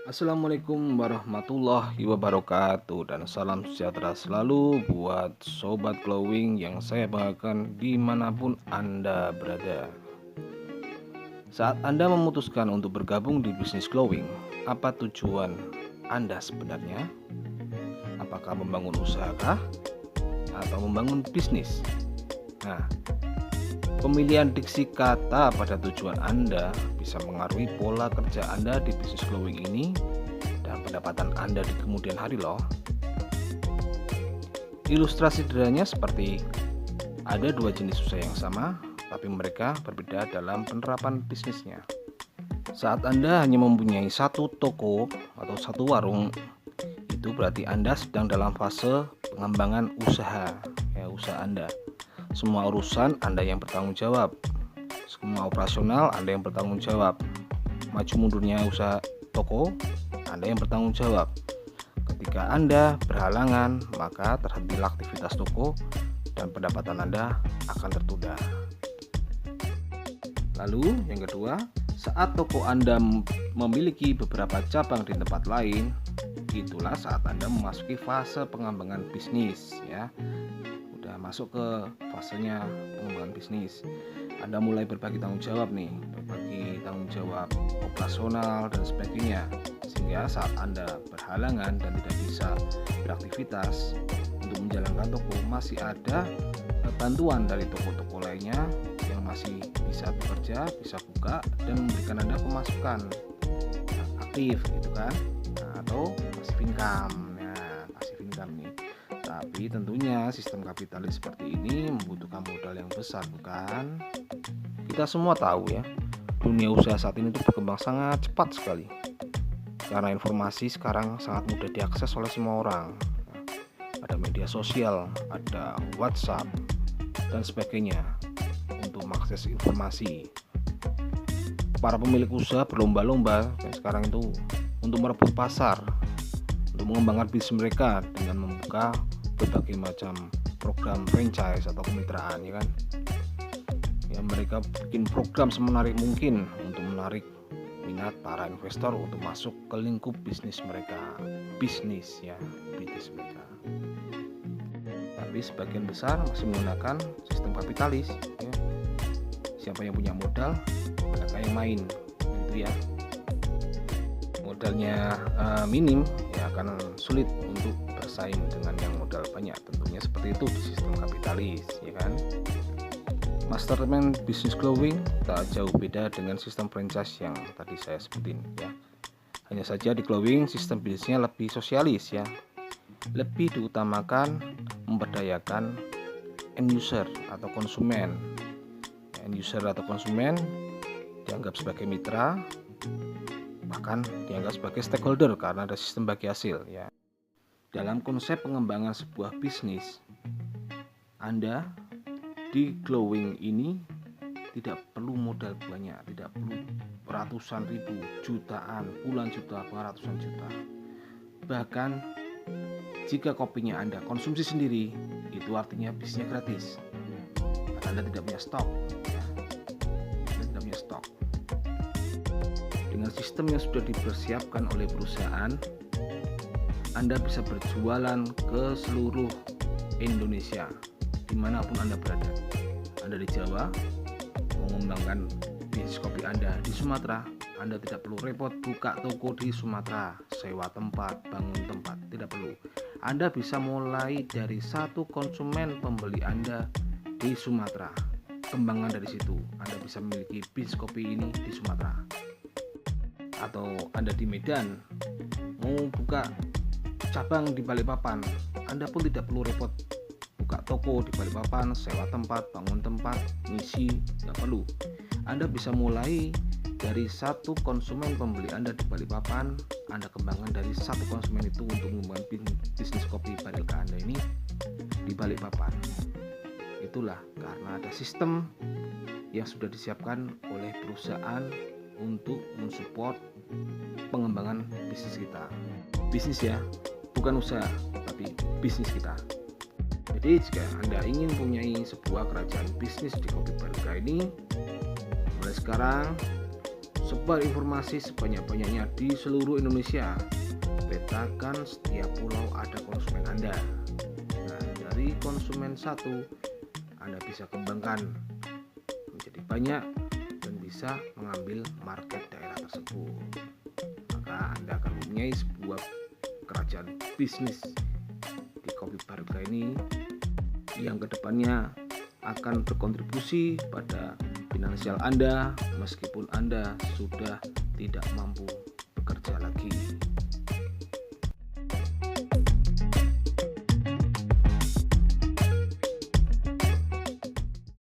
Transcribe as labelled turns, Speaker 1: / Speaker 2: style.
Speaker 1: Assalamualaikum warahmatullahi wabarakatuh, dan salam sejahtera selalu buat Sobat Glowing yang saya banggakan dimanapun Anda berada. Saat Anda memutuskan untuk bergabung di bisnis Glowing, apa tujuan Anda sebenarnya? Apakah membangun usaha kah? Atau membangun bisnis? Nah, pemilihan diksi kata pada tujuan Anda bisa mengaruhi pola kerja Anda di bisnis Glowing ini dan pendapatan Anda di kemudian hari loh. Ilustrasi sederhananya seperti ada dua jenis usaha yang sama, tapi mereka berbeda dalam penerapan bisnisnya. Saat Anda hanya mempunyai satu toko atau satu warung, itu berarti Anda sedang dalam fase pengembangan usaha Anda. Semua urusan Anda yang bertanggung jawab. Semua operasional Anda yang bertanggung jawab. Maju mundurnya usaha toko Anda yang bertanggung jawab. Ketika Anda berhalangan, maka terhentilah aktivitas toko dan pendapatan Anda akan tertunda. Lalu yang kedua, saat toko Anda memiliki beberapa cabang di tempat lain, itulah saat Anda memasuki fase pengembangan bisnis ya. Udah masuk ke fasenya pengembangan bisnis. Anda mulai berbagi tanggung jawab nih, berbagi tanggung jawab operasional dan sebagainya. Sehingga saat Anda berhalangan dan tidak bisa beraktivitas untuk menjalankan toko, masih ada bantuan dari toko-toko lainnya yang masih bisa bekerja, bisa buka dan memberikan Anda pemasukan aktif gitu kan. Atau passive income. Nah, passive income nih. Tapi tentunya sistem kapitalis seperti ini membutuhkan modal yang besar, bukan? Kita semua tahu ya, dunia usaha saat ini tuh berkembang sangat cepat sekali. Karena informasi sekarang sangat mudah diakses oleh semua orang. Ada media sosial, ada WhatsApp, dan sebagainya untuk mengakses informasi. Para pemilik usaha berlomba-lomba dan sekarang itu untuk merebut pasar, untuk mengembangkan bisnis mereka dengan membuka berbagai macam program franchise atau kemitraan ya kan. Ya, mereka bikin program semenarik mungkin untuk menarik minat para investor untuk masuk ke lingkup bisnis mereka. Bisnis mereka. Tapi sebagian besar masih menggunakan sistem kapitalis ya. Siapa yang punya modal, mereka yang main gitu ya. Modalnya minim ya akan sulit untuk bersaing dengan yang modal banyak, tentunya seperti itu di sistem kapitalis ya kan. Mastermind Business Glowing tak jauh beda dengan sistem franchise yang tadi saya sebutin ya. Hanya saja di Glowing sistem bisnisnya lebih sosialis ya, lebih diutamakan memberdayakan end user atau konsumen. End user atau konsumen dianggap sebagai mitra, bahkan dianggap sebagai stakeholder karena ada sistem bagi hasil ya. Dalam konsep pengembangan sebuah bisnis, Anda di Glowing ini tidak perlu modal banyak, tidak perlu ratusan ribu, jutaan, puluhan juta, ratusan juta. Bahkan jika kopinya Anda konsumsi sendiri, itu artinya bisnisnya gratis. Anda tidak punya stok ya. Anda tidak punya stok. Dengan sistem yang sudah dipersiapkan oleh perusahaan, Anda bisa berjualan ke seluruh Indonesia dimanapun Anda berada. Anda di Jawa, mengembangkan bisnis kopi Anda di Sumatera, Anda tidak perlu repot buka toko di Sumatera, sewa tempat, bangun tempat, tidak perlu. Anda bisa mulai dari satu konsumen pembeli Anda di Sumatera, kembangkan dari situ. Anda bisa memiliki bisnis kopi ini di Sumatera. Atau Anda di Medan mau buka cabang di Balikpapan, Anda pun tidak perlu repot buka toko di Balikpapan, sewa tempat, bangun tempat, ngisi, tidak perlu. Anda bisa mulai dari satu konsumen pembeli Anda di Balikpapan, Anda kembangkan dari satu konsumen itu untuk mengembangkan bisnis kopi Barilka Anda ini di Balikpapan. Itulah karena ada sistem yang sudah disiapkan oleh perusahaan untuk mensupport pengembangan bisnis kita. Bisnis ya, bukan usaha, tapi bisnis kita. Jadi jika Anda ingin mempunyai sebuah kerajaan bisnis di Kopi Barilka ini, mulai sekarang Sebar informasi sebanyak-banyaknya di seluruh Indonesia. Petakan setiap pulau ada konsumen Anda. Nah, dari konsumen satu, Anda bisa kembangkan menjadi banyak dan bisa mengambil market daerah tersebut. Maka Anda akan mempunyai sebuah kerajaan bisnis di Kopi Barokah ini yang kedepannya akan berkontribusi pada finansial Anda meskipun Anda sudah tidak mampu bekerja lagi.